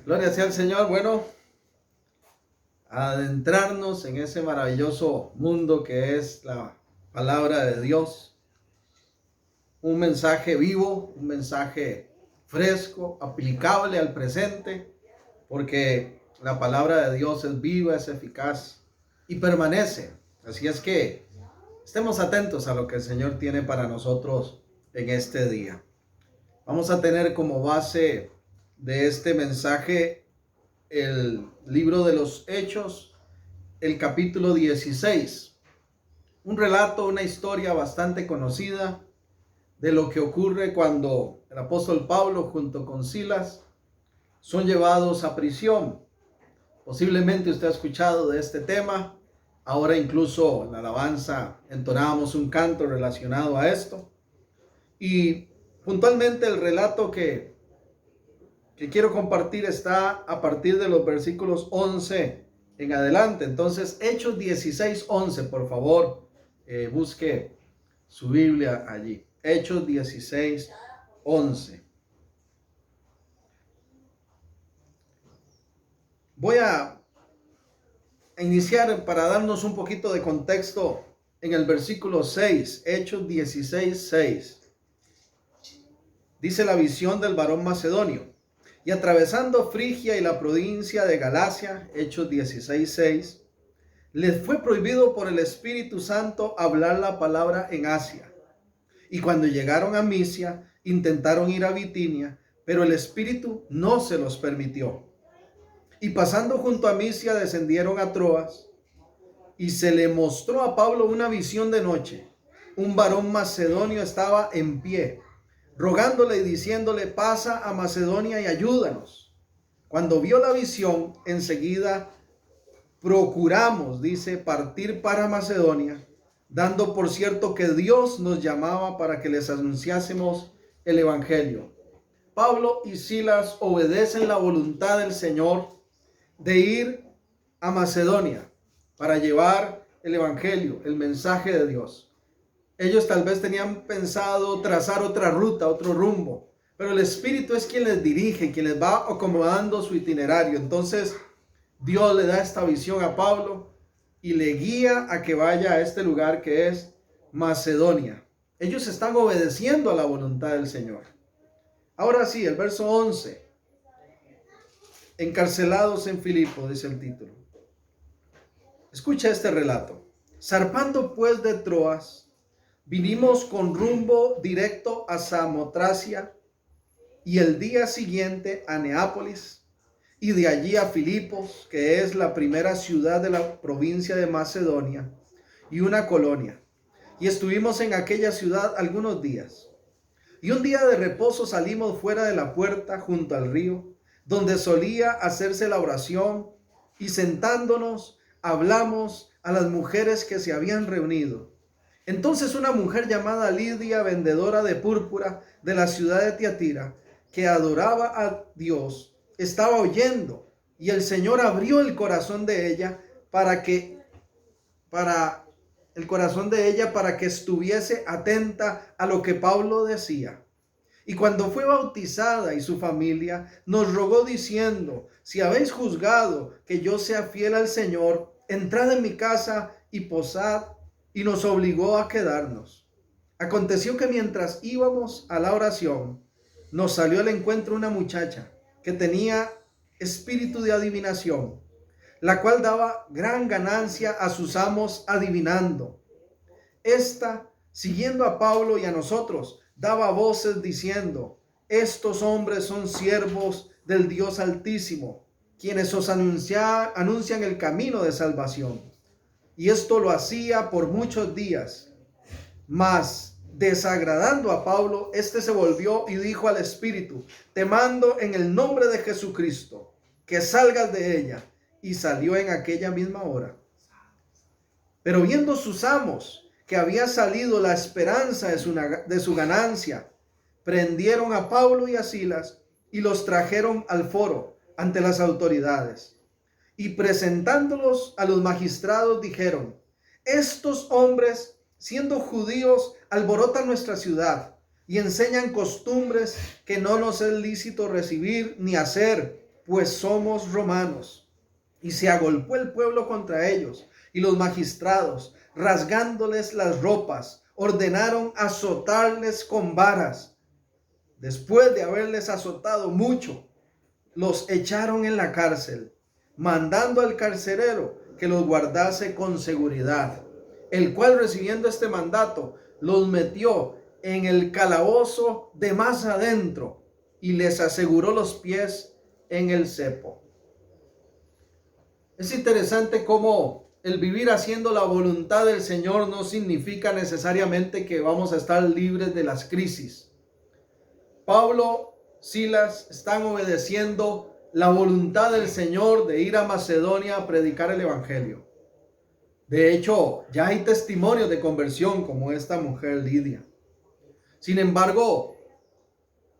Gloria sea al Señor. Bueno, adentrarnos en ese maravilloso mundo que es la palabra de Dios. Un mensaje vivo, un mensaje fresco, aplicable al presente, porque la palabra de Dios es viva, es eficaz y permanece. Así es que estemos atentos a lo que el Señor tiene para nosotros en este día. Vamos a tener como base de este mensaje el libro de los Hechos, el capítulo 16. Un relato, una historia bastante conocida de lo que ocurre cuando el apóstol Pablo junto con Silas son llevados a prisión. Posiblemente usted ha escuchado de este tema. Ahora incluso en la alabanza entonábamos un canto relacionado a esto. Y puntualmente el relato que quiero compartir está a partir de los versículos 11 en adelante. Entonces, Hechos 16:11, por favor, busque su Biblia allí. Hechos 16:11. Voy a iniciar para darnos un poquito de contexto en el versículo 6, Hechos 16:6. Dice la visión del varón macedonio. Y atravesando Frigia y la provincia de Galacia, Hechos 16:6, les fue prohibido por el Espíritu Santo hablar la palabra en Asia. Y cuando llegaron a Misia, intentaron ir a Bitinia, pero el Espíritu no se los permitió. Y pasando junto a Misia, descendieron a Troas, y se le mostró a Pablo una visión de noche. Un varón macedonio estaba en pie, rogándole y diciéndole: pasa a Macedonia y ayúdanos. Cuando vio la visión, enseguida procuramos, dice, partir para Macedonia, dando por cierto que Dios nos llamaba para que les anunciásemos el evangelio. Pablo y Silas obedecen la voluntad del Señor de ir a Macedonia para llevar el evangelio, el mensaje de Dios. Ellos tal vez tenían pensado trazar otra ruta, otro rumbo, pero el Espíritu es quien les dirige, quien les va acomodando su itinerario. Entonces Dios le da esta visión a Pablo y le guía a que vaya a este lugar que es Macedonia. Ellos están obedeciendo a la voluntad del Señor. Ahora sí, el verso 11. Encarcelados en Filipo, dice el título. Escucha este relato. Zarpando pues de Troas, vinimos con rumbo directo a Samotracia y el día siguiente a Neápolis y de allí a Filipos, que es la primera ciudad de la provincia de Macedonia y una colonia. Y estuvimos en aquella ciudad algunos días. Y un día de reposo salimos fuera de la puerta junto al río, donde solía hacerse la oración, y sentándonos hablamos a las mujeres que se habían reunido. Entonces una mujer llamada Lidia, vendedora de púrpura de la ciudad de Tiatira, que adoraba a Dios, estaba oyendo, y el Señor abrió el corazón de ella para que estuviese atenta a lo que Pablo decía. Y cuando fue bautizada y su familia, nos rogó diciendo: si habéis juzgado que yo sea fiel al Señor, entrad en mi casa y posad. Y nos obligó a quedarnos. Aconteció que mientras íbamos a la oración, nos salió al encuentro una muchacha que tenía espíritu de adivinación, la cual daba gran ganancia a sus amos adivinando. Esta, siguiendo a Pablo y a nosotros, daba voces diciendo: estos hombres son siervos del Dios Altísimo, quienes os anuncian el camino de salvación. Y esto lo hacía por muchos días. Mas, desagradando a Pablo, éste se volvió y dijo al espíritu: te mando en el nombre de Jesucristo, que salgas de ella. Y salió en aquella misma hora. Pero viendo sus amos que había salido la esperanza de su ganancia, prendieron a Pablo y a Silas y los trajeron al foro ante las autoridades. Y presentándolos a los magistrados dijeron: estos hombres, siendo judíos, alborotan nuestra ciudad y enseñan costumbres que no nos es lícito recibir ni hacer, pues somos romanos. Y se agolpó el pueblo contra ellos, y los magistrados, rasgándoles las ropas, ordenaron azotarles con varas. Después de haberles azotado mucho, los echaron en la cárcel, mandando al carcelero que los guardase con seguridad, el cual, recibiendo este mandato, los metió en el calabozo de más adentro y les aseguró los pies en el cepo. Es interesante cómo el vivir haciendo la voluntad del Señor no significa necesariamente que vamos a estar libres de las crisis. Pablo, Silas están obedeciendo la voluntad del Señor de ir a Macedonia a predicar el evangelio. De hecho, ya hay testimonios de conversión como esta mujer Lidia. Sin embargo,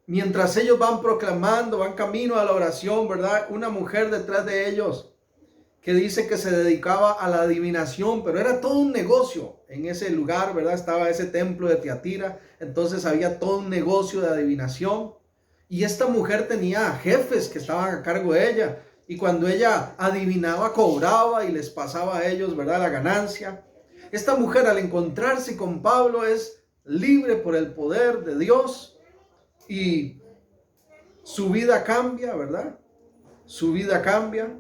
mientras ellos van proclamando, van camino a la oración, ¿verdad? Una mujer detrás de ellos que dice que se dedicaba a la adivinación, pero era todo un negocio en ese lugar, ¿verdad? Estaba ese templo de Tiatira, entonces había todo un negocio de adivinación. Y esta mujer tenía jefes que estaban a cargo de ella. Y cuando ella adivinaba, cobraba y les pasaba a ellos, ¿verdad?, la ganancia. Esta mujer, al encontrarse con Pablo, es libre por el poder de Dios. Y su vida cambia, ¿verdad? Su vida cambia.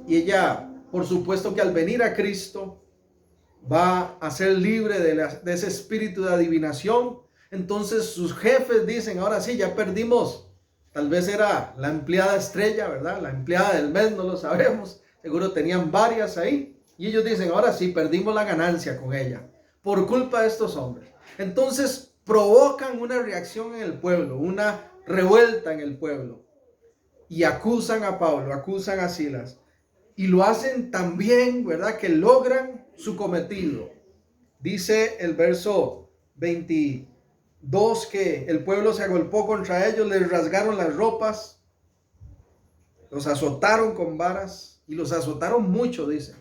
Y ella, por supuesto que al venir a Cristo, va a ser libre de ese espíritu de adivinación. Entonces sus jefes dicen, ahora sí, ya perdimos. Tal vez era la empleada estrella, ¿verdad? La empleada del mes, no lo sabemos. Seguro tenían varias ahí. Y ellos dicen, ahora sí, perdimos la ganancia con ella. Por culpa de estos hombres. Entonces provocan una reacción en el pueblo, una revuelta en el pueblo. Y acusan a Pablo, acusan a Silas. Y lo hacen tan bien, ¿verdad?, que logran su cometido. Dice el verso 22 que el pueblo se agolpó contra ellos, les rasgaron las ropas, los azotaron con varas y los azotaron mucho, dice.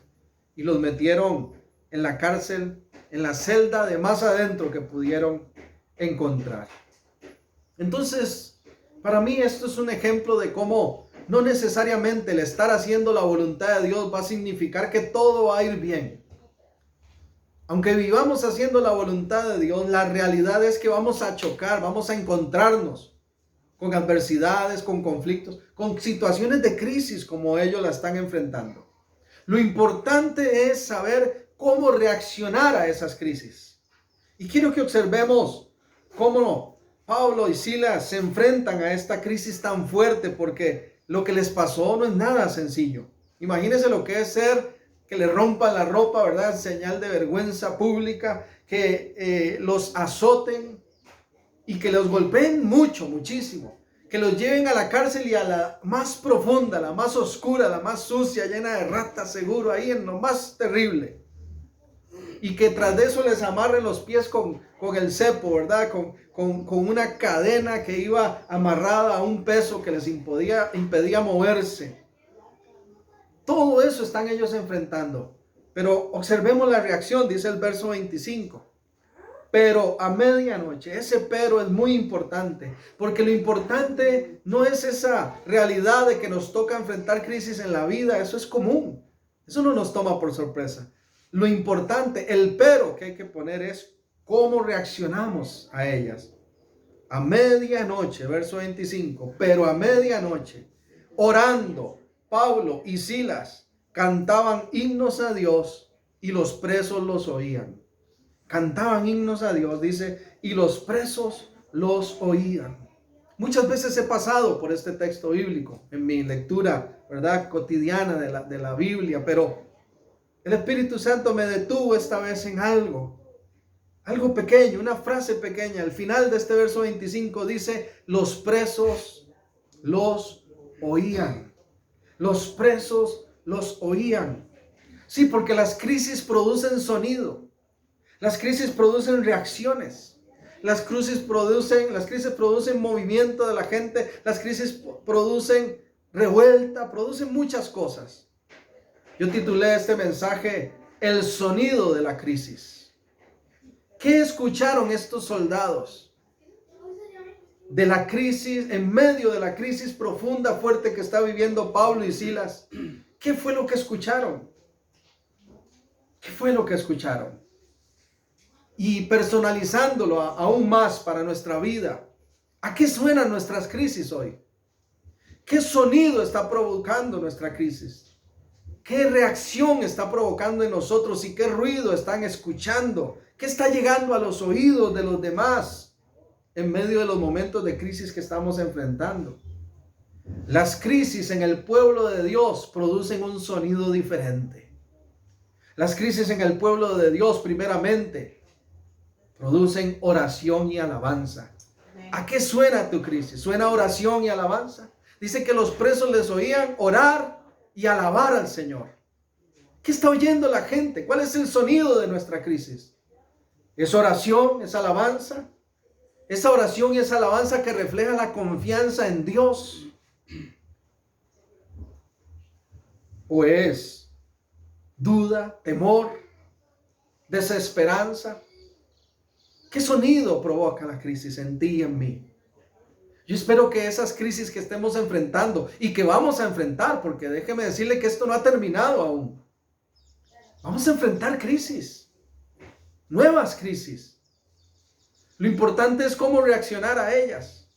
Y los metieron en la cárcel, en la celda de más adentro que pudieron encontrar. Entonces, para mí esto es un ejemplo de cómo no necesariamente el estar haciendo la voluntad de Dios va a significar que todo va a ir bien. Aunque vivamos haciendo la voluntad de Dios, la realidad es que vamos a chocar, vamos a encontrarnos con adversidades, con conflictos, con situaciones de crisis como ellos la están enfrentando. Lo importante es saber cómo reaccionar a esas crisis. Y quiero que observemos cómo Pablo y Silas se enfrentan a esta crisis tan fuerte, porque lo que les pasó no es nada sencillo. Imagínense lo que es ser que le rompan la ropa, ¿verdad? Señal de vergüenza pública, que los azoten y que los golpeen mucho, muchísimo. Que los lleven a la cárcel y a la más profunda, la más oscura, la más sucia, llena de ratas, seguro, ahí en lo más terrible. Y que tras de eso les amarren los pies con el cepo, ¿verdad? Con una cadena que iba amarrada a un peso que les impedía moverse. Todo eso están ellos enfrentando. Pero observemos la reacción, dice el verso 25. Pero a medianoche, ese pero es muy importante, porque lo importante no es esa realidad de que nos toca enfrentar crisis en la vida, eso es común, eso no nos toma por sorpresa. Lo importante, el pero que hay que poner es cómo reaccionamos a ellas. A medianoche, verso 25, pero a medianoche, orando, Pablo y Silas cantaban himnos a Dios y los presos los oían. Cantaban himnos a Dios, dice, y los presos los oían. Muchas veces he pasado por este texto bíblico en mi lectura, ¿verdad?, cotidiana de la Biblia, pero el Espíritu Santo me detuvo esta vez en algo pequeño, una frase pequeña. Al final de este verso 25 dice, los presos los oían. Los presos los oían. Sí, porque las crisis producen sonido. Las crisis producen reacciones. Las crisis producen movimiento de la gente. Las crisis producen revuelta, producen muchas cosas. Yo titulé este mensaje, El sonido de la crisis. ¿Qué escucharon estos soldados? de la crisis, en medio de la crisis profunda, fuerte que está viviendo Pablo y Silas, ¿qué fue lo que escucharon? ¿Qué fue lo que escucharon? Y personalizándolo aún más para nuestra vida, ¿a qué suenan nuestras crisis hoy? ¿Qué sonido está provocando nuestra crisis? ¿Qué reacción está provocando en nosotros y qué ruido están escuchando? ¿Qué está llegando a los oídos de los demás en medio de los momentos de crisis que estamos enfrentando? Las crisis en el pueblo de Dios producen un sonido diferente. Las crisis en el pueblo de Dios, primeramente, producen oración y alabanza. ¿A qué suena tu crisis? ¿Suena oración y alabanza? Dice que los presos les oían orar y alabar al Señor. ¿Qué está oyendo la gente? ¿Cuál es el sonido de nuestra crisis? ¿Es oración? ¿Es alabanza? Esa oración y esa alabanza que refleja la confianza en Dios. ¿O es duda, temor, desesperanza? ¿Qué sonido provoca la crisis en ti y en mí? Yo espero que esas crisis que estemos enfrentando y que vamos a enfrentar, porque déjeme decirle que esto no ha terminado aún. Vamos a enfrentar crisis, nuevas crisis. Lo importante es cómo reaccionar a ellas.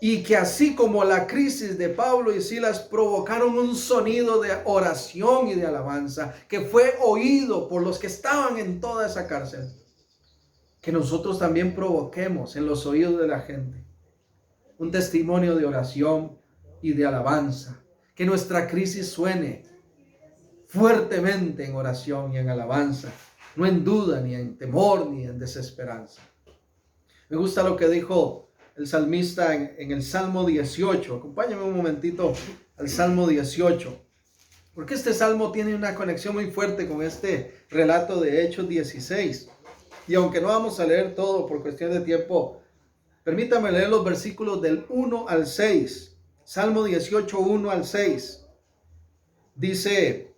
Y que así como la crisis de Pablo y Silas provocaron un sonido de oración y de alabanza que fue oído por los que estaban en toda esa cárcel, que nosotros también provoquemos en los oídos de la gente un testimonio de oración y de alabanza. Que nuestra crisis suene fuertemente en oración y en alabanza, no en duda, ni en temor, ni en desesperanza. Me gusta lo que dijo el salmista en el Salmo 18. Acompáñame un momentito al Salmo 18, porque este salmo tiene una conexión muy fuerte con este relato de Hechos 16. Y aunque no vamos a leer todo por cuestión de tiempo, permítame leer los versículos del 1 al 6. Salmo 18, 1 al 6. Dice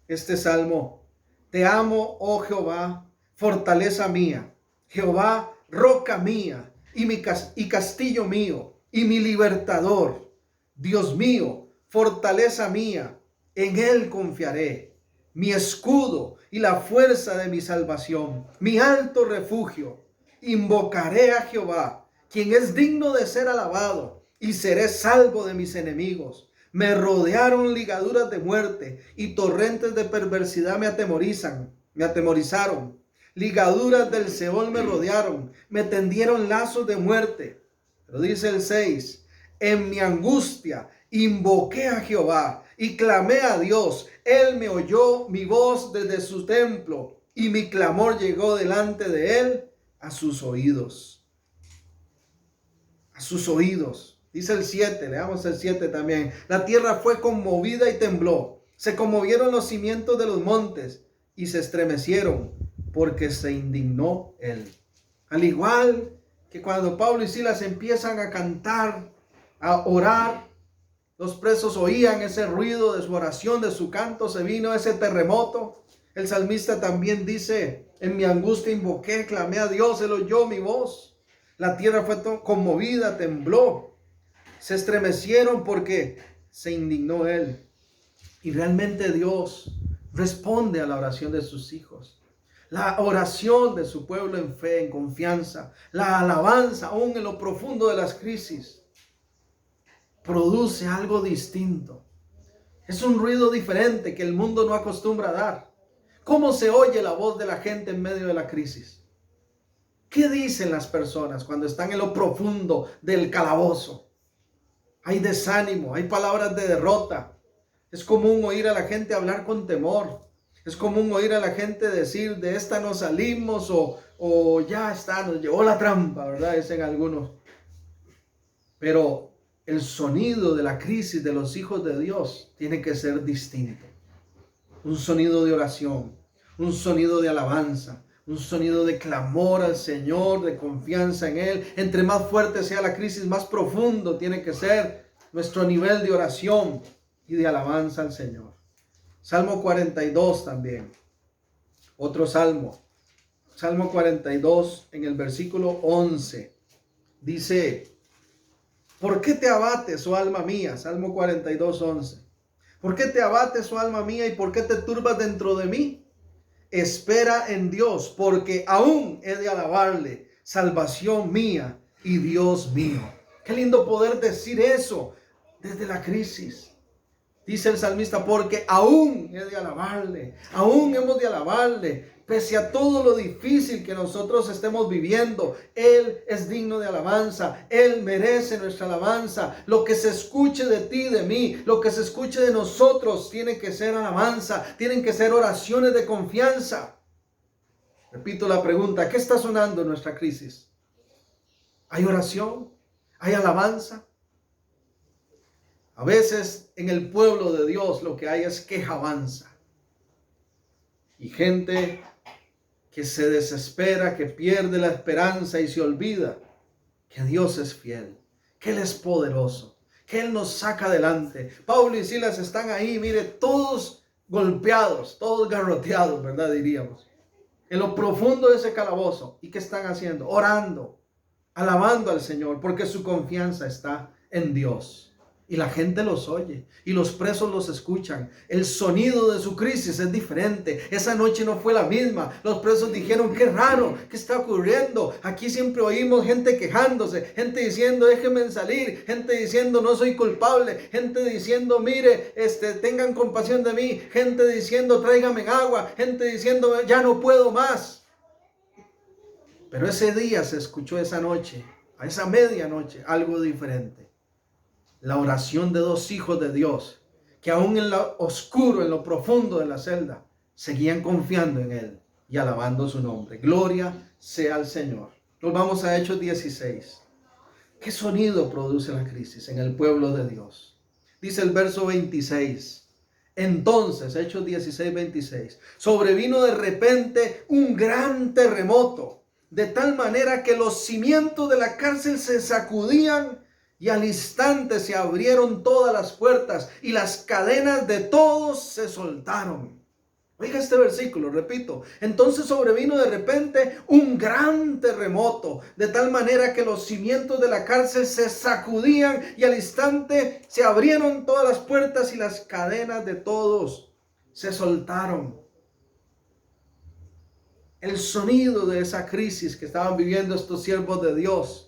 este salmo: Te amo, oh Jehová, fortaleza mía, Jehová, roca mía, y castillo mío, y mi libertador. Dios mío, fortaleza mía, en él confiaré. Mi escudo y la fuerza de mi salvación, mi alto refugio. Invocaré a Jehová, quien es digno de ser alabado, y seré salvo de mis enemigos. Me rodearon ligaduras de muerte, y torrentes de perversidad me atemorizaron. Ligaduras del Seol me rodearon, me tendieron lazos de muerte. Pero dice el 6, en mi angustia invoqué a Jehová y clamé a Dios. Él me oyó mi voz desde su templo, y mi clamor llegó delante de él a sus oídos. A sus oídos. Dice el 7, leamos el 7 también. La tierra fue conmovida y tembló. Se conmovieron los cimientos de los montes y se estremecieron, porque se indignó él. Al igual que cuando Pablo y Silas empiezan a cantar, a orar, los presos oían ese ruido de su oración, de su canto, se vino ese terremoto. El salmista también dice, en mi angustia invoqué, clamé a Dios, él oyó mi voz. La tierra fue conmovida, tembló, se estremecieron porque se indignó él. Y realmente Dios responde a la oración de sus hijos. La oración de su pueblo en fe, en confianza, la alabanza aún en lo profundo de las crisis, produce algo distinto. Es un ruido diferente que el mundo no acostumbra a dar. ¿Cómo se oye la voz de la gente en medio de la crisis? ¿Qué dicen las personas cuando están en lo profundo del calabozo? Hay desánimo, hay palabras de derrota. Es común oír a la gente hablar con temor. Es común oír a la gente decir, de esta no salimos, o ya está, nos llevó la trampa, ¿verdad? Dicen algunos. Pero el sonido de la crisis de los hijos de Dios tiene que ser distinto. Un sonido de oración, un sonido de alabanza, un sonido de clamor al Señor, de confianza en Él. Entre más fuerte sea la crisis, más profundo tiene que ser nuestro nivel de oración y de alabanza al Señor. Salmo 42 también, otro salmo. Salmo 42 en el versículo 11. Dice, ¿por qué te abates, oh alma mía? Salmo 42:11. ¿Por qué te abates, oh alma mía, y por qué te turbas dentro de mí? Espera en Dios, porque aún he de alabarle, salvación mía y Dios mío. Qué lindo poder decir eso desde la crisis. Dice el salmista, porque aún he de alabarle, aún hemos de alabarle, pese a todo lo difícil que nosotros estemos viviendo. Él es digno de alabanza, Él merece nuestra alabanza. Lo que se escuche de ti, de mí, lo que se escuche de nosotros, tiene que ser alabanza, tienen que ser oraciones de confianza. Repito la pregunta, ¿qué está sonando en nuestra crisis? ¿Hay oración? ¿Hay alabanza? A veces en el pueblo de Dios lo que hay es quejabanza. Y gente que se desespera, que pierde la esperanza y se olvida que Dios es fiel, que Él es poderoso, que Él nos saca adelante. Pablo y Silas están ahí, mire, todos golpeados, todos garroteados, ¿verdad? Diríamos. En lo profundo de ese calabozo. ¿Y qué están haciendo? Orando, alabando al Señor, porque su confianza está en Dios. Y la gente los oye, y los presos los escuchan. El sonido de su crisis es diferente. Esa noche no fue la misma. Los presos dijeron, qué raro, ¿qué está ocurriendo? Aquí siempre oímos gente quejándose, gente diciendo, déjenme salir, gente diciendo, no soy culpable, gente diciendo, mire, tengan compasión de mí, gente diciendo, tráigame agua, gente diciendo, ya no puedo más. Pero ese día se escuchó, esa noche, a esa medianoche, algo diferente. La oración de dos hijos de Dios, que aún en lo oscuro, en lo profundo de la celda, seguían confiando en Él y alabando su nombre. Gloria sea al Señor. Nos vamos a Hechos 16. ¿Qué sonido produce la crisis en el pueblo de Dios? Dice el verso 26. Entonces, Hechos 16:26, sobrevino de repente un gran terremoto, de tal manera que los cimientos de la cárcel se sacudían, y al instante se abrieron todas las puertas y las cadenas de todos se soltaron. Oiga este versículo, repito. Entonces sobrevino de repente un gran terremoto, de tal manera que los cimientos de la cárcel se sacudían y al instante se abrieron todas las puertas y las cadenas de todos se soltaron. El sonido de esa crisis que estaban viviendo estos siervos de Dios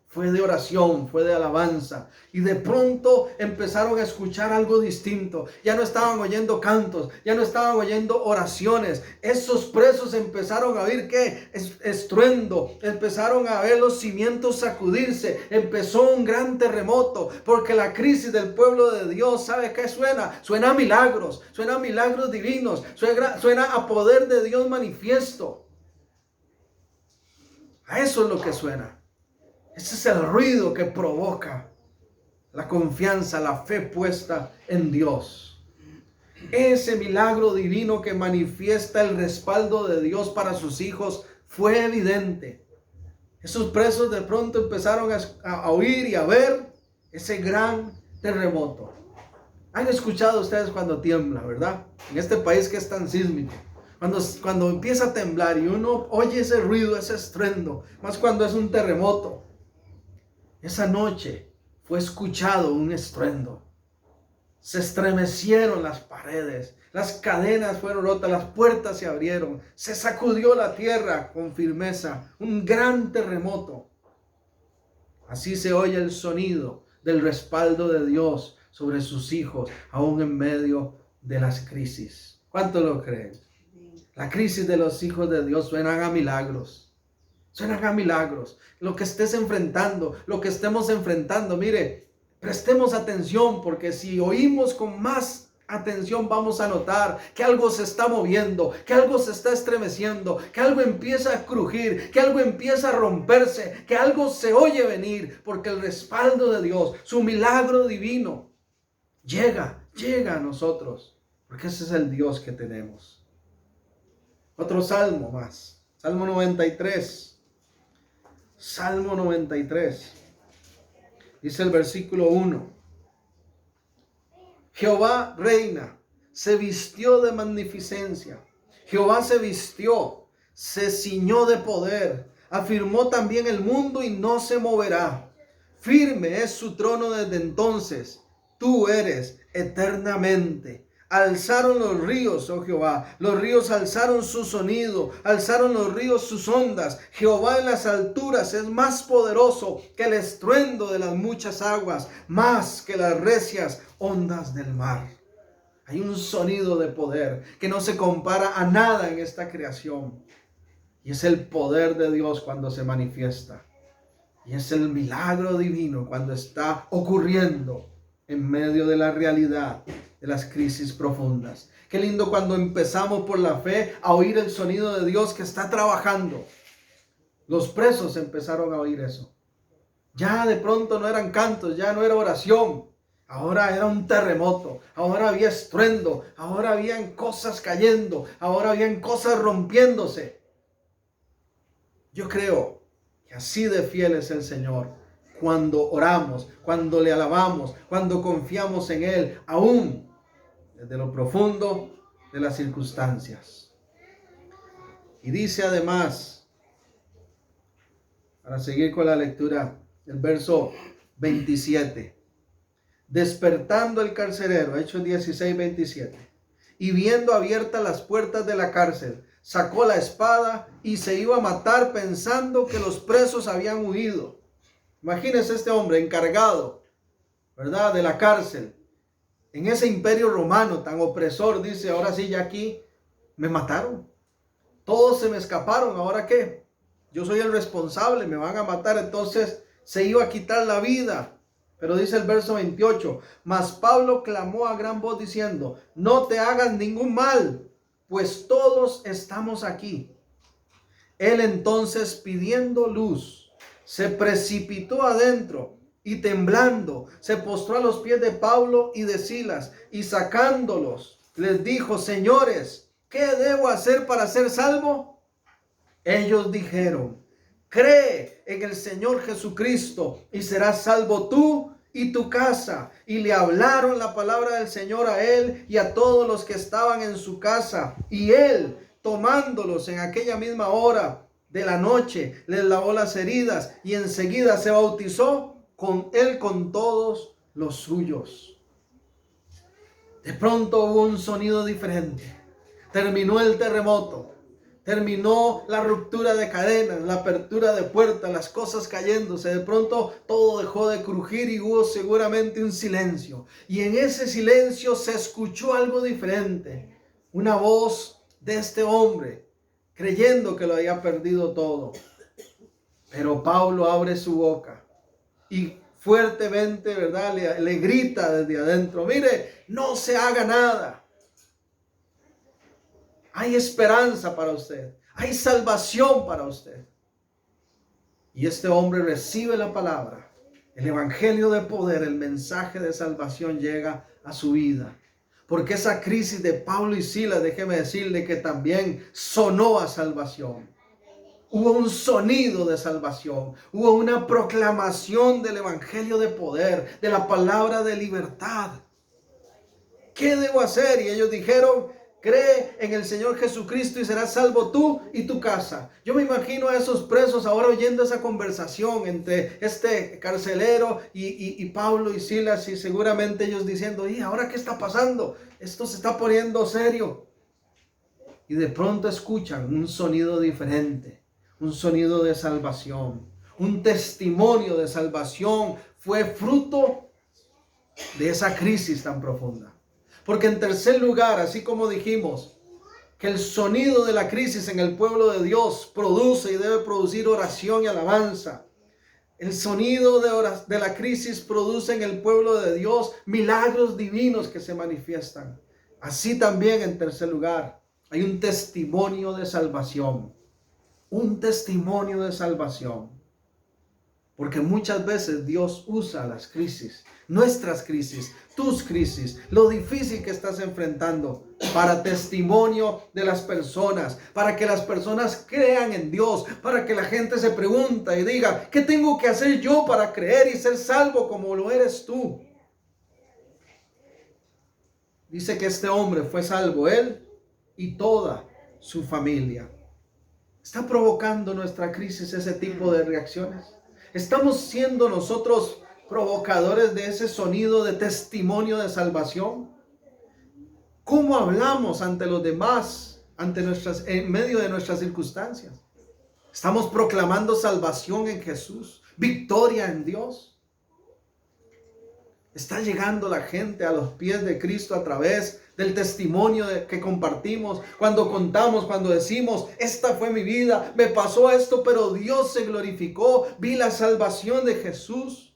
fue de oración, fue de alabanza. Y de pronto empezaron a escuchar algo distinto. Ya no estaban oyendo cantos, ya no estaban oyendo oraciones. Esos presos empezaron a oír ¿qué? Estruendo. Empezaron a ver los cimientos sacudirse. Empezó un gran terremoto. Porque la crisis del pueblo de Dios, ¿sabe qué suena? Suena a milagros divinos. Suena a poder de Dios manifiesto. A eso es lo que suena. Ese es el ruido que provoca la confianza, la fe puesta en Dios. Ese milagro divino que manifiesta el respaldo de Dios para sus hijos fue evidente. Esos presos de pronto empezaron a oír y a ver ese gran terremoto. Han escuchado ustedes cuando tiembla, ¿verdad? En este país que es tan sísmico. Cuando empieza a temblar y uno oye ese ruido, ese estruendo, más cuando es un terremoto. Esa noche fue escuchado un estruendo. Se estremecieron las paredes, las cadenas fueron rotas, las puertas se abrieron, se sacudió la tierra con firmeza, un gran terremoto. Así se oye el sonido del respaldo de Dios sobre sus hijos, aún en medio de las crisis. ¿Cuánto lo creen? La crisis de los hijos de Dios suenan a milagros. Suenan a milagros. Lo que estés enfrentando, lo que estemos enfrentando, mire, prestemos atención, porque si oímos con más atención vamos a notar que algo se está moviendo, que algo se está estremeciendo, que algo empieza a crujir, que algo empieza a romperse, que algo se oye venir, porque el respaldo de Dios, su milagro divino, llega a nosotros, porque ese es el Dios que tenemos. Otro salmo más, Salmo 93. Salmo 93, dice el versículo 1. Jehová reina, se vistió de magnificencia. Jehová se vistió, se ciñó de poder. Afirmó también el mundo y no se moverá. Firme es su trono desde entonces. Tú eres eternamente. Alzaron los ríos, oh Jehová. Los ríos alzaron su sonido. Alzaron los ríos sus ondas. Jehová en las alturas es más poderoso que el estruendo de las muchas aguas, más que las recias ondas del mar. Hay un sonido de poder que no se compara a nada en esta creación. Y es el poder de Dios cuando se manifiesta. Y es el milagro divino cuando está ocurriendo en medio de la realidad de las crisis profundas. Qué lindo cuando empezamos por la fe a oír el sonido de Dios que está trabajando. Los presos empezaron a oír eso. Ya de pronto no eran cantos, ya no era oración. Ahora era un terremoto, ahora había estruendo, ahora habían cosas cayendo, ahora habían cosas rompiéndose. Yo creo que así de fiel es el Señor cuando oramos, cuando le alabamos, cuando confiamos en Él, aún desde lo profundo de las circunstancias. Y dice además, para seguir con la lectura, el verso 27. Despertando el carcelero, Hechos 16, 27. Y viendo abiertas las puertas de la cárcel, sacó la espada y se iba a matar pensando que los presos habían huido. Imagínense este hombre encargado, ¿verdad?, de la cárcel. En ese imperio romano tan opresor, dice, ahora sí, ya aquí me mataron. Todos se me escaparon, ¿ahora qué? Yo soy el responsable, me van a matar. Entonces se iba a quitar la vida. Pero dice el verso 28, mas Pablo clamó a gran voz diciendo, no te hagas ningún mal, pues todos estamos aquí. Él entonces, pidiendo luz, se precipitó adentro y temblando se postró a los pies de Pablo y de Silas y sacándolos les dijo, señores, ¿qué debo hacer para ser salvo? Ellos dijeron, cree en el Señor Jesucristo y serás salvo tú y tu casa. Y le hablaron la palabra del Señor a él y a todos los que estaban en su casa. Y él, tomándolos en aquella misma hora de la noche, les lavó las heridas y enseguida se bautizó con él con todos los suyos. De pronto hubo un sonido diferente. Terminó el terremoto. Terminó la ruptura de cadenas, la apertura de puertas, las cosas cayéndose. De pronto todo dejó de crujir y hubo seguramente un silencio. Y en ese silencio se escuchó algo diferente. Una voz de este hombre, creyendo que lo había perdido todo. Pero Pablo abre su boca y fuertemente, ¿verdad?, le grita desde adentro, mire, no se haga nada. Hay esperanza para usted. Hay salvación para usted. Y este hombre recibe la palabra. El evangelio de poder, el mensaje de salvación llega a su vida. Porque esa crisis de Pablo y Silas, déjeme decirle que también sonó a salvación. Hubo un sonido de salvación. Hubo una proclamación del evangelio de poder, de la palabra de libertad. ¿Qué debo hacer? Y ellos dijeron, cree en el Señor Jesucristo y serás salvo tú y tu casa. Yo me imagino a esos presos ahora oyendo esa conversación entre este carcelero y Pablo y Silas, y seguramente ellos diciendo, ¿y ahora qué está pasando? Esto se está poniendo serio. Y de pronto escuchan un sonido diferente, un sonido de salvación, un testimonio de salvación. Fue fruto de esa crisis tan profunda. Porque en tercer lugar, así como dijimos, que el sonido de la crisis en el pueblo de Dios produce y debe producir oración y alabanza. El sonido de la crisis produce en el pueblo de Dios milagros divinos que se manifiestan. Así también, en tercer lugar, hay un testimonio de salvación. Un testimonio de salvación. Porque muchas veces Dios usa las crisis, nuestras crisis, tus crisis, lo difícil que estás enfrentando, para testimonio de las personas, para que las personas crean en Dios, para que la gente se pregunte y diga, ¿qué tengo que hacer yo para creer y ser salvo como lo eres tú? Dice que este hombre fue salvo, él y toda su familia. ¿Está provocando nuestra crisis ese tipo de reacciones? ¿Estamos siendo nosotros provocadores de ese sonido de testimonio de salvación? ¿Cómo hablamos ante los demás, en medio de nuestras circunstancias? ¿Estamos proclamando salvación en Jesús, victoria en Dios? ¿Está llegando la gente a los pies de Cristo a través del testimonio que compartimos? Cuando contamos, cuando decimos, esta fue mi vida, me pasó esto, pero Dios se glorificó, vi la salvación de Jesús.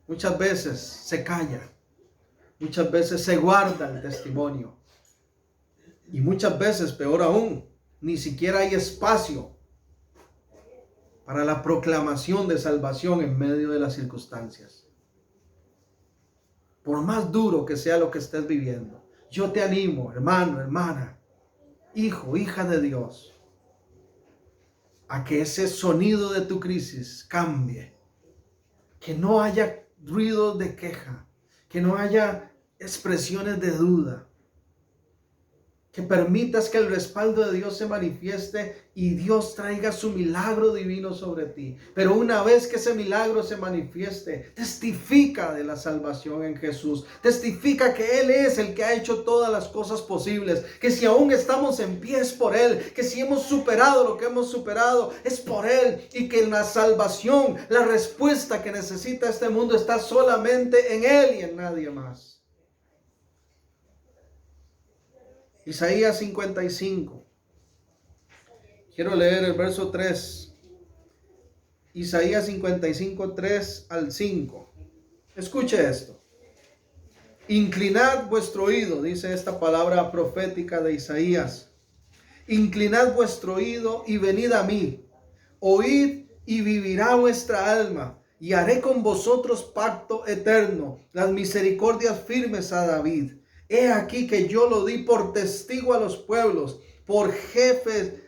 Muchas veces se calla, muchas veces se guarda el testimonio. Y muchas veces, peor aún, ni siquiera hay espacio para la proclamación de salvación en medio de las circunstancias. Por más duro que sea lo que estés viviendo, yo te animo, hermano, hermana, hijo, hija de Dios, a que ese sonido de tu crisis cambie. Que no haya ruidos de queja, que no haya expresiones de duda. Que permitas que el respaldo de Dios se manifieste y Dios traiga su milagro divino sobre ti. Pero una vez que ese milagro se manifieste, testifica de la salvación en Jesús. Testifica que Él es el que ha hecho todas las cosas posibles. Que si aún estamos en pie es por Él. Que si hemos superado lo que hemos superado es por Él. Y que la salvación, la respuesta que necesita este mundo está solamente en Él y en nadie más. Isaías 55. Quiero leer el verso 3. Isaías 55, 3 al 5. Escuche esto. Inclinad vuestro oído, dice esta palabra profética de Isaías. Inclinad vuestro oído y venid a mí. Oíd y vivirá vuestra alma. Y haré con vosotros pacto eterno, las misericordias firmes a David. He aquí que yo lo di por testigo a los pueblos, por jefe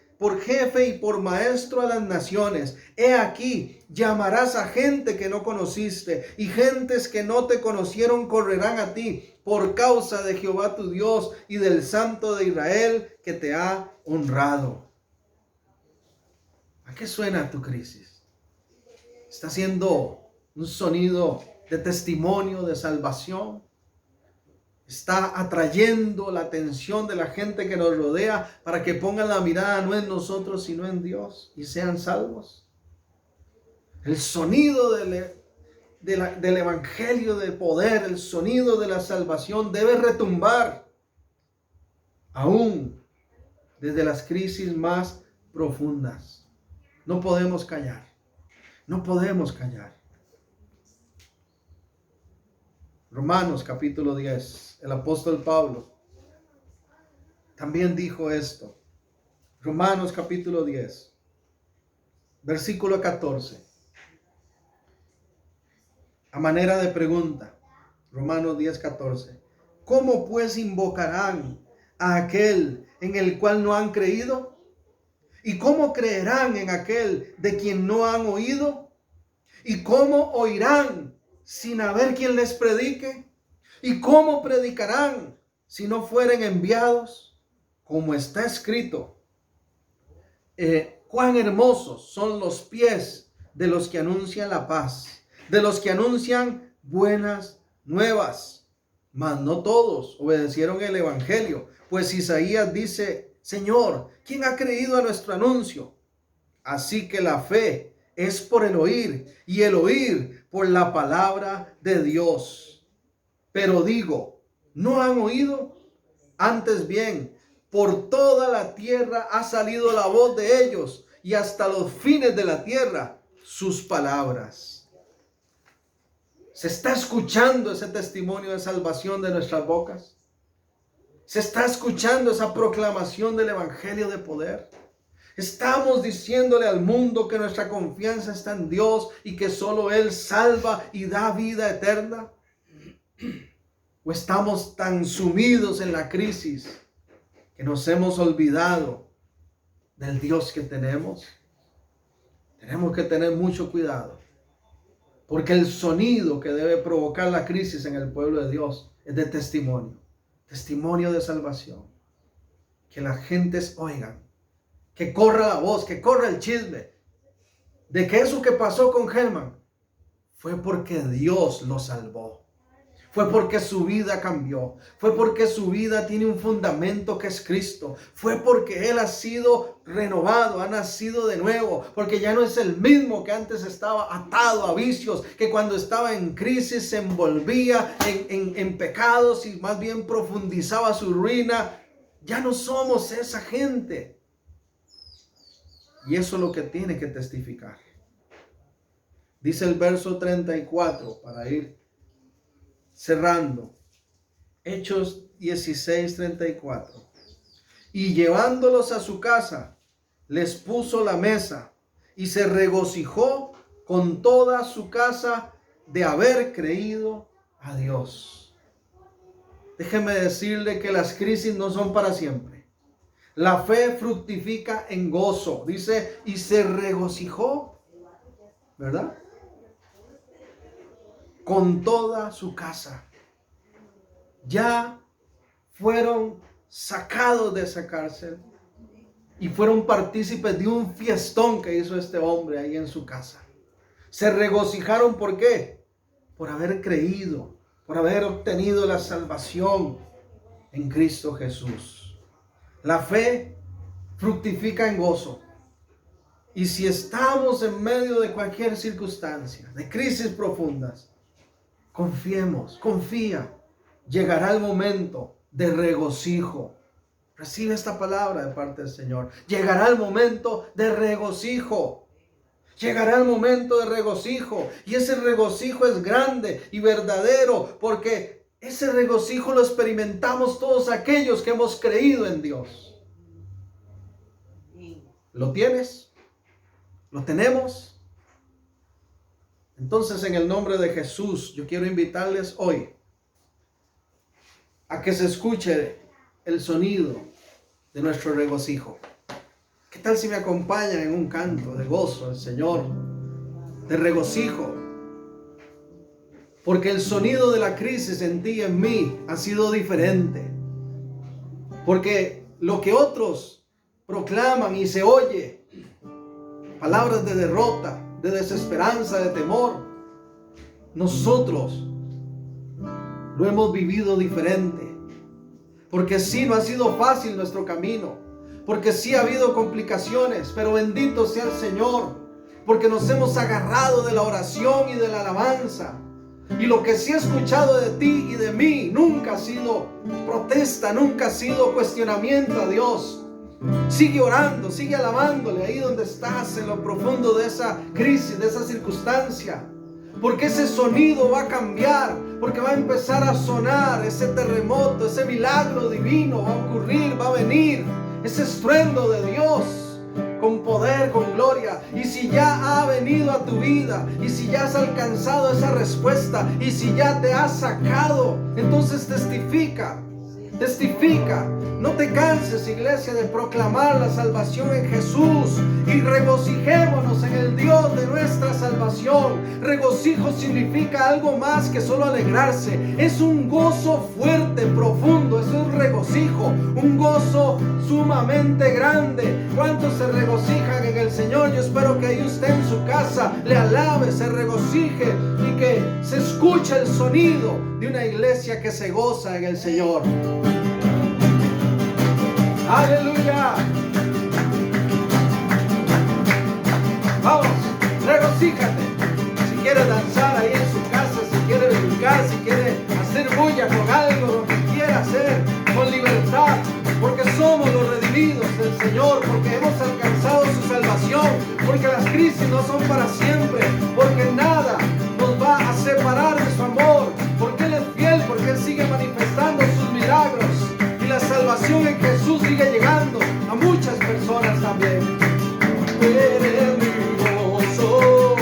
y por maestro a las naciones. He aquí, llamarás a gente que no conociste, y gentes que no te conocieron correrán a ti, por causa de Jehová tu Dios y del Santo de Israel que te ha honrado. ¿A qué suena tu crisis? ¿Está siendo un sonido de testimonio, de salvación? ¿Está atrayendo la atención de la gente que nos rodea para que pongan la mirada no en nosotros sino en Dios y sean salvos? El sonido del evangelio de poder, el sonido de la salvación debe retumbar aún desde las crisis más profundas. No podemos callar, no podemos callar. Romanos capítulo 10, el apóstol Pablo también dijo esto. Romanos capítulo 10, versículo 14. A manera de pregunta, Romanos 10, 14. ¿Cómo pues invocarán a aquel en el cual no han creído? ¿Y cómo creerán en aquel de quien no han oído? ¿Y cómo oirán sin haber quien les predique? ¿Y cómo predicarán si no fueren enviados? Como está escrito, cuán hermosos son los pies de los que anuncian la paz, de los que anuncian buenas nuevas. Mas no todos obedecieron el evangelio, pues Isaías dice, Señor, ¿quién ha creído a nuestro anuncio? Así que la fe es por el oír, y el oír por la palabra de Dios. Pero digo, ¿no han oído? Antes bien, por toda la tierra ha salido la voz de ellos, y hasta los fines de la tierra sus palabras. ¿Se está escuchando ese testimonio de salvación de nuestras bocas? ¿Se está escuchando esa proclamación del evangelio de poder? ¿Estamos diciéndole al mundo que nuestra confianza está en Dios y que solo Él salva y da vida eterna? ¿O estamos tan sumidos en la crisis que nos hemos olvidado del Dios que tenemos? Tenemos que tener mucho cuidado, porque el sonido que debe provocar la crisis en el pueblo de Dios es de testimonio de salvación. Que las gentes oigan que corra la voz, que corra el chisme, de que eso que pasó con Germán fue porque Dios lo salvó. Fue porque su vida cambió. Fue porque su vida tiene un fundamento que es Cristo. Fue porque Él ha sido renovado, ha nacido de nuevo. Porque ya no es el mismo que antes estaba atado a vicios, que cuando estaba en crisis se envolvía en pecados y más bien profundizaba su ruina. Ya no somos esa gente. Y eso es lo que tiene que testificar. Dice el verso 34 para ir cerrando. Hechos 16:34. Y llevándolos a su casa, les puso la mesa y se regocijó con toda su casa de haber creído a Dios. Déjeme decirle que las crisis no son para siempre. La fe fructifica en gozo. Dice, y se regocijó, ¿verdad? Con toda su casa. Ya fueron sacados de esa cárcel y fueron partícipes de un fiestón que hizo este hombre ahí en su casa. Se regocijaron, ¿por qué? Por haber creído, por haber obtenido la salvación en Cristo Jesús. La fe fructifica en gozo. Y si estamos en medio de cualquier circunstancia, de crisis profundas, confiemos, confía. Llegará el momento de regocijo. Recibe esta palabra de parte del Señor. Llegará el momento de regocijo. Llegará el momento de regocijo. Y ese regocijo es grande y verdadero, porque ese regocijo lo experimentamos todos aquellos que hemos creído en Dios. ¿Lo tienes? ¿Lo tenemos? Entonces, en el nombre de Jesús, yo quiero invitarles hoy a que se escuche el sonido de nuestro regocijo. ¿Qué tal si me acompañan en un canto de gozo al Señor, de regocijo? Porque el sonido de la crisis en ti y en mí ha sido diferente. Porque lo que otros proclaman y se oye, palabras de derrota, de desesperanza, de temor, nosotros lo hemos vivido diferente. Porque sí, no ha sido fácil nuestro camino, porque sí ha habido complicaciones, pero bendito sea el Señor, porque nos hemos agarrado de la oración y de la alabanza. Y lo que sí he escuchado de ti y de mí nunca ha sido protesta, nunca ha sido cuestionamiento a Dios. Sigue orando, sigue alabándole ahí donde estás, en lo profundo de esa crisis, de esa circunstancia. Porque ese sonido va a cambiar, porque va a empezar a sonar ese terremoto, ese milagro divino va a ocurrir, va a venir ese estruendo de Dios con poder, con gloria. Y si ya ha venido a tu vida, y si ya has alcanzado esa respuesta, y si ya te has sacado, entonces testifica. Testifica, no te canses, iglesia, de proclamar la salvación en Jesús, y regocijémonos en el Dios de nuestra salvación. Regocijo significa algo más que solo alegrarse, es un gozo fuerte, profundo, es un regocijo, un gozo sumamente grande. ¿Cuántos se regocijan en el Señor? Yo espero que ahí usted en su casa le alabe, se regocije y que se escuche el sonido de una iglesia que se goza en el Señor. ¡Aleluya! Vamos, regocíjate. Si quiere danzar ahí en su casa, si quiere brincar, si quiere hacer bulla con algo, lo que quiera hacer, con libertad, porque somos los redimidos del Señor, porque hemos alcanzado su salvación, porque las crisis no son para siempre, porque nada nos va a separar de su amor, porque Él es fiel, porque Él sigue manifestando sus milagros. Y la salvación en Jesús sigue llegando a muchas personas también. Tú eres mi gozo,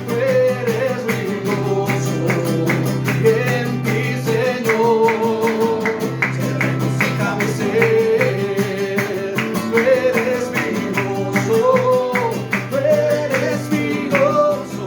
tú eres mi gozo, en ti, Señor, se regocija mi ser. Tú eres mi gozo, tú eres mi gozo,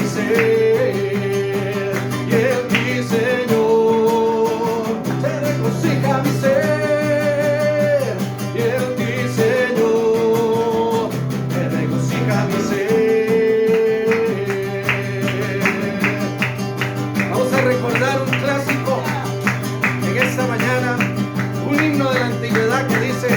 ser, y en ti, Señor, se regocija mi ser, y en ti, Señor, se regocija mi ser. Vamos a recordar un clásico en esta mañana, un himno de la antigüedad que dice: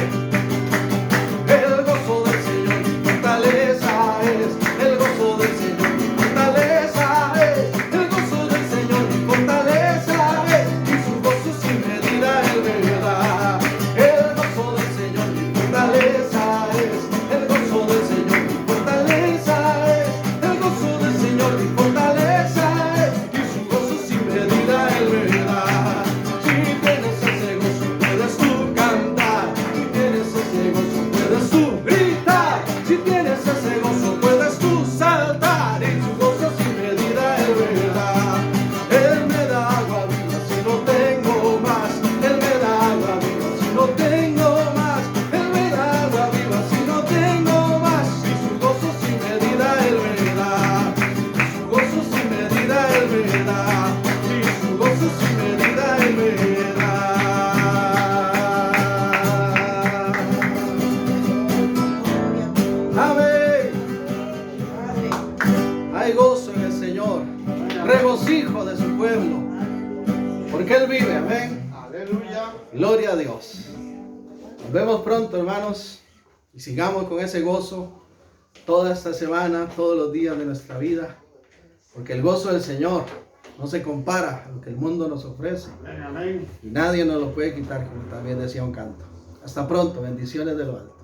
el gozo del Señor mi fortaleza es, el gozo del Señor mi fortaleza es, el gozo del Señor mi fortaleza es, y su gozo sin medida Él me da. El gozo del Señor mi fortaleza es, el gozo del Señor mi fortaleza es, el gozo del Señor mi fortaleza es, y su gozo sin medida Él me da. Si tienes ese gozo puedes tú cantar, si tienes ese gozo puedes tú gritar, si tienes ese gozo puedes tú saltar, y su gozo sin medida Él me da. Él me da agua viva si no tengo más, Él me da agua viva si no tengo más, Él me da agua viva si no tengo más, y su gozo sin medida Él me da, y su gozo sin medida Él me da, y su gozo sin medida Él me da. Amén. Hay gozo en el Señor, regocijo de su pueblo, porque Él vive. Amén. Aleluya. Gloria a Dios. Nos vemos pronto, hermanos, y sigamos con ese gozo toda esta semana, todos los días de nuestra vida, porque el gozo del Señor no se compara a lo que el mundo nos ofrece, Amén, amén. y nadie nos lo puede quitar, como también decía un canto. Hasta pronto, bendiciones de lo alto.